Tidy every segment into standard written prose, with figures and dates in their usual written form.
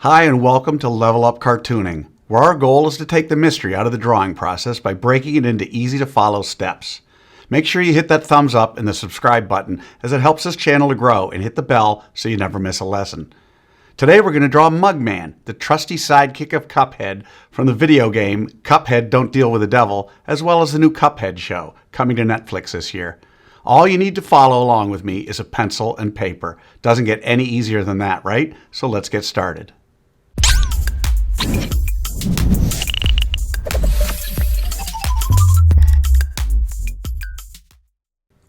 Hi and welcome to Level Up Cartooning, where our goal is to take the mystery out of the drawing process by breaking it into easy to follow steps. Make sure you hit that thumbs up and the subscribe button as it helps this channel to grow, and hit the bell so you never miss a lesson. Today we're going to draw Mugman, the trusty sidekick of Cuphead from the video game Cuphead Don't Deal with the Devil, as well as the new Cuphead show coming to Netflix this year. All you need to follow along with me is a pencil and paper. Doesn't get any easier than that, right? So let's get started.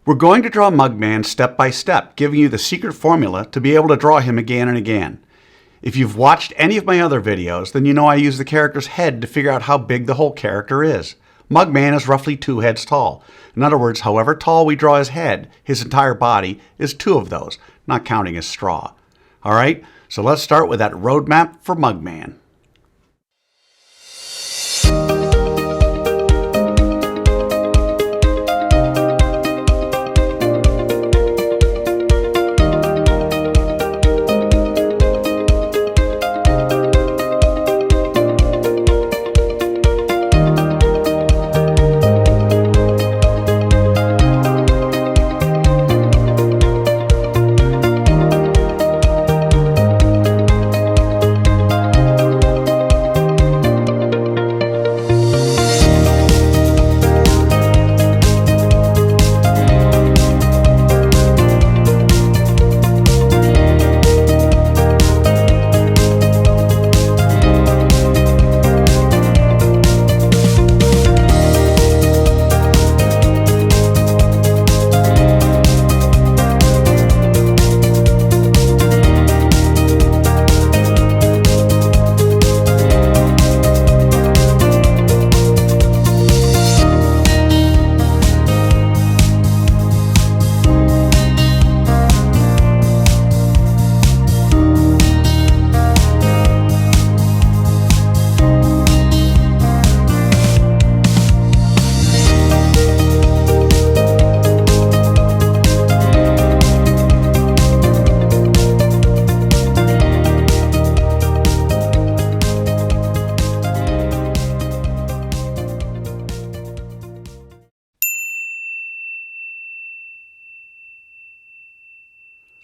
We're going to draw Mugman step by step, giving you the secret formula to be able to draw him again and again. If you've watched any of my other videos, then you know I use the character's head to figure out how big the whole character is. Mugman is roughly 2 heads tall. In other words, however tall we draw his head, his entire body is 2 of those, not counting his straw. Alright, so let's start with that roadmap for Mugman.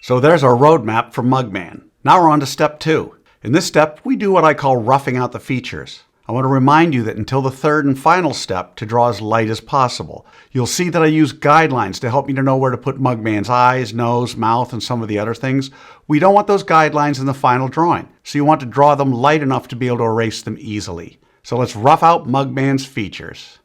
So there's our roadmap for Mugman. Now we're on to step 2. In this step, we do what I call roughing out the features. I want to remind you that until the third and final step, to draw as light as possible. You'll see that I use guidelines to help me to know where to put Mugman's eyes, nose, mouth, and some of the other things. We don't want those guidelines in the final drawing, so you want to draw them light enough to be able to erase them easily. So let's rough out Mugman's features.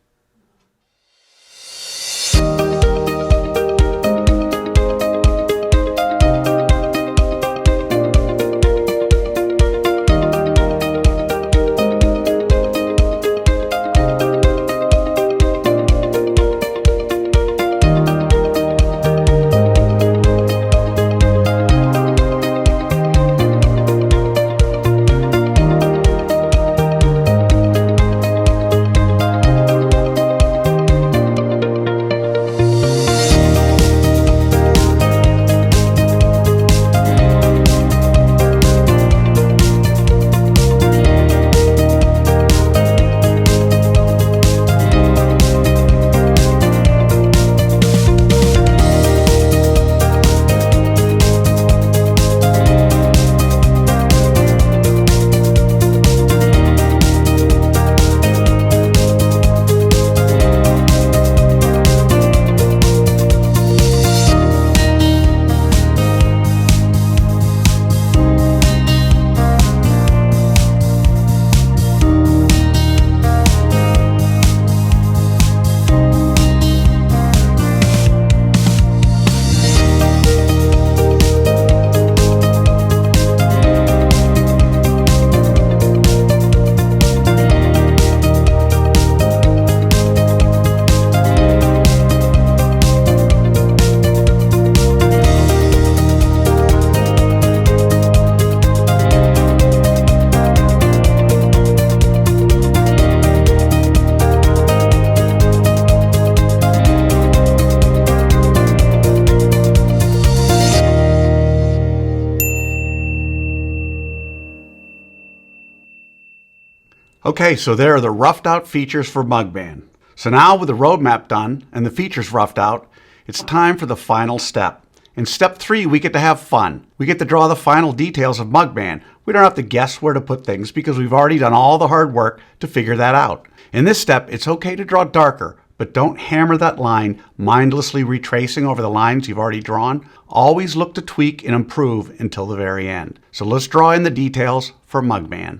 Okay, so there are the roughed out features for Mugman. So now with the roadmap done and the features roughed out, it's time for the final step. In step 3, we get to have fun. We get to draw the final details of Mugman. We don't have to guess where to put things because we've already done all the hard work to figure that out. In this step, it's okay to draw darker, but don't hammer that line, mindlessly retracing over the lines you've already drawn. Always look to tweak and improve until the very end. So let's draw in the details for Mugman.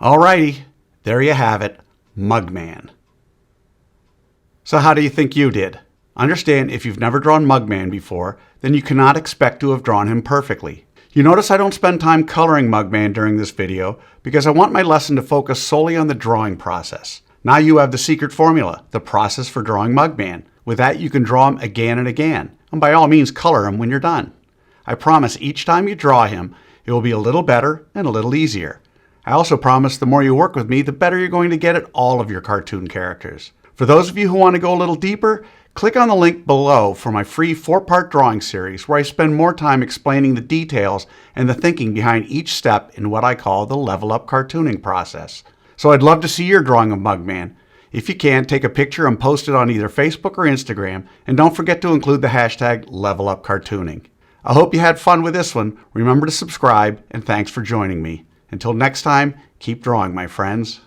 Alrighty, there you have it, Mugman. So how do you think you did? Understand, if you've never drawn Mugman before, then you cannot expect to have drawn him perfectly. You notice I don't spend time coloring Mugman during this video because I want my lesson to focus solely on the drawing process. Now you have the secret formula, the process for drawing Mugman. With that, you can draw him again and again, and by all means color him when you're done. I promise each time you draw him, it will be a little better and a little easier. I also promise the more you work with me, the better you're going to get at all of your cartoon characters. For those of you who want to go a little deeper, click on the link below for my free 4-part drawing series where I spend more time explaining the details and the thinking behind each step in what I call the level up cartooning process. So I'd love to see your drawing of Mugman. If you can, take a picture and post it on either Facebook or Instagram, and don't forget to include the hashtag #LevelUpCartooning. I hope you had fun with this one. Remember to subscribe, and thanks for joining me. Until next time, keep drawing, my friends.